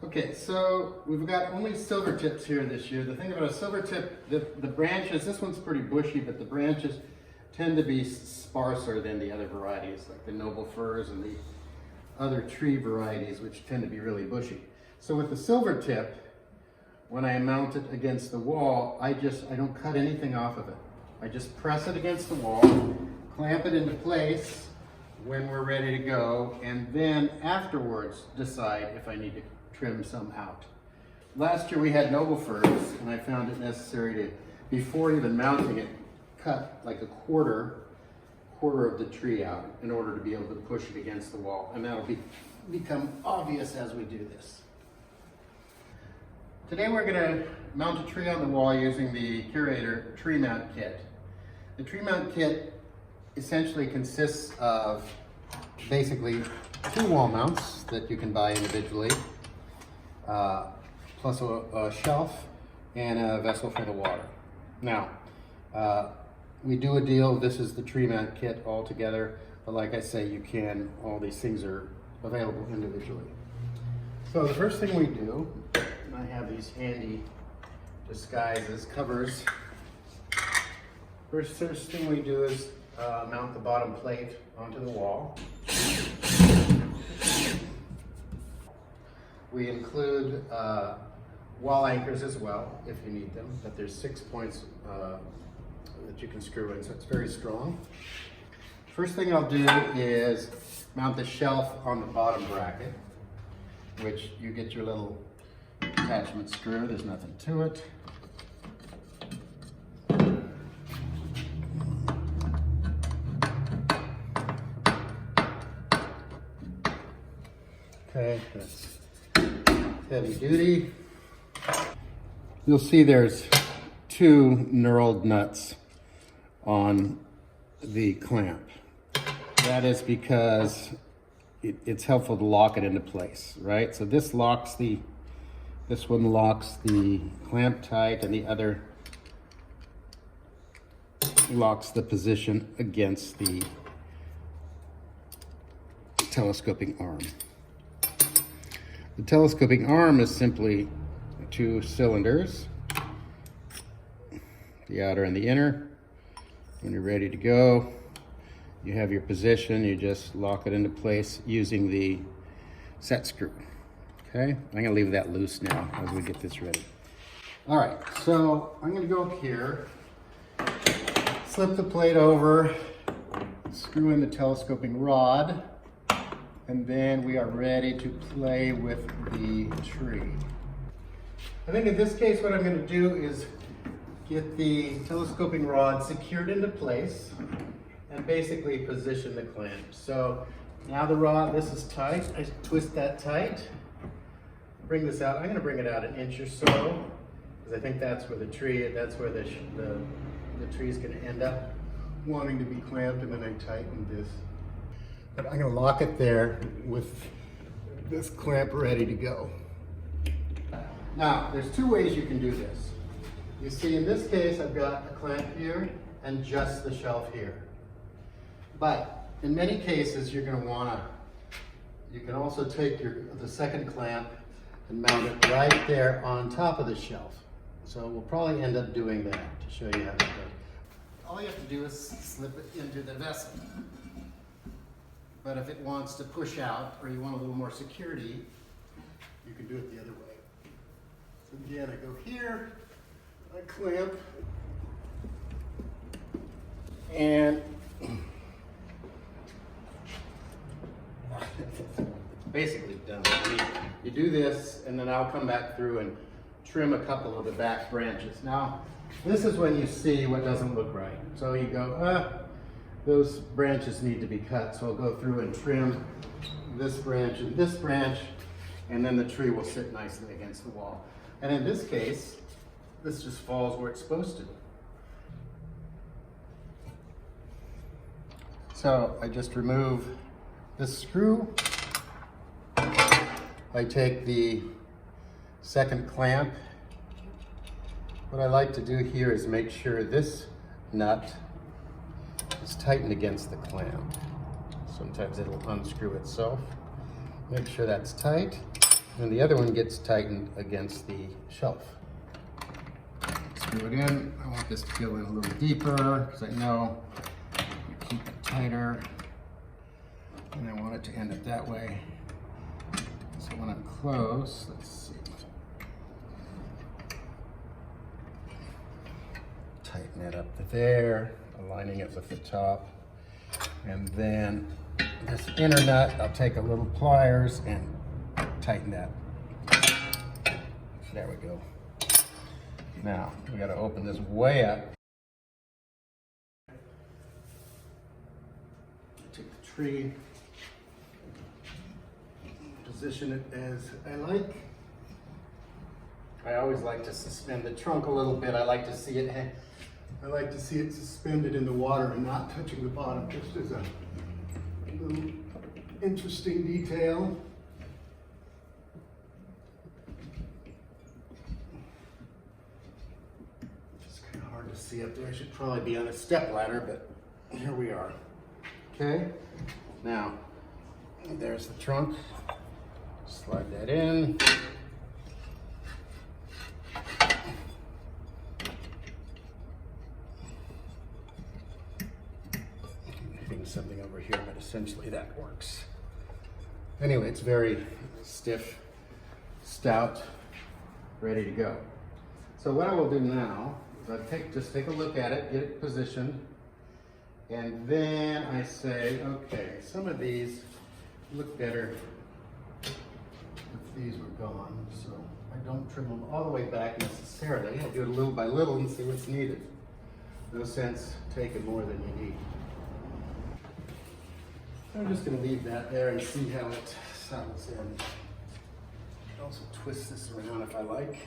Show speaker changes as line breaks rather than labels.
Okay, so we've got only silver tips here this year. The thing about a silver tip, the branches, this one's pretty bushy, but the branches tend to be sparser than the other varieties, like the noble firs and the other tree varieties, which tend to be really bushy. So with the silver tip, when I mount it against the wall, I don't cut anything off of it. I just press it against the wall, clamp it into place when we're ready to go, and then afterwards decide if I need to trim some out. Last year we had noble firs, and I found it necessary to, before even mounting it, cut like a quarter of the tree out in order to be able to push it against the wall, and that'll become obvious as we do this. Today we're going to mount a tree on the wall using the Curator tree mount kit. The tree mount kit essentially consists of basically 2 wall mounts that you can buy individually, plus a shelf and a vessel for the water. Now, we do a deal, this is the tree mount kit all together, but like I say, all these things are available individually. So the first thing we do, and I have these handy disguises, covers. First thing we do is mount the bottom plate onto the wall. We include wall anchors as well, if you need them, but there's 6 points that you can screw in, so it's very strong. First thing I'll do is mount the shelf on the bottom bracket, which you get your little attachment screw. There's nothing to it. Okay, that's heavy duty. You'll see there's 2 knurled nuts on the clamp. That is because it's helpful to lock it into place, right? So this one locks the clamp tight, and the other locks the position against the telescoping arm. The telescoping arm is simply 2 cylinders, the outer and the inner. When you're ready to go, you have your position, you just lock it into place using the set screw. Okay, I'm gonna leave that loose now as we get this ready. All right, so I'm gonna go up here, slip the plate over, screw in the telescoping rod, and then we are ready to play with the tree. I think in this case what I'm going to do is get the telescoping rod secured into place and basically position the clamp. So now the rod, this is tight, I twist that tight, bring this out. I'm going to bring it out an inch or so, because I think that's where the tree is going to end up wanting to be clamped, and then I tighten this. But I'm going to lock it there with this clamp ready to go. Now, there's 2 ways you can do this. You see, in this case, I've got a clamp here and just the shelf here. But in many cases, you're going to want to, you can also take the second clamp and mount it right there on top of the shelf. So we'll probably end up doing that to show you how to do it. All you have to do is slip it into the vessel. But if it wants to push out, or you want a little more security, you can do it the other way. So again, I go here, I clamp, and basically done. You do this, and then I'll come back through and trim a couple of the back branches. Now, this is when you see what doesn't look right. So you go, those branches need to be cut, so I'll go through and trim this branch and this branch, and then the tree will sit nicely against the wall. And in this case, this just falls where it's supposed to. So I just remove this screw. I take the second clamp. What I like to do here is make sure this nut is tightened against the clamp. Sometimes it'll unscrew itself. Make sure that's tight. And the other one gets tightened against the shelf. Screw it in. I want this to go in a little deeper because I know you keep it tighter. And I want it to end up that way. So when I'm close, let's see. Tighten it up to there, aligning it with the top. And then this inner nut, I'll take a little pliers and tighten that. There we go. Now, we gotta open this way up. Take the tree, position it as I like. I always like to suspend the trunk a little bit. I like to see it suspended in the water and not touching the bottom, just as a little interesting detail. It's kind of hard to see up there. I should probably be on a step ladder, but here we are. Okay, now there's the trunk. Slide that in. Something over here, but essentially that works. Anyway, it's very stiff, stout, ready to go. So what I will do now is just take a look at it, get it positioned, and then I say, okay, some of these look better if these were gone, so I don't trim them all the way back necessarily. I do it little by little and see what's needed. No sense taking more than you need. I'm just going to leave that there and see how it settles in. Also twist this around if I like.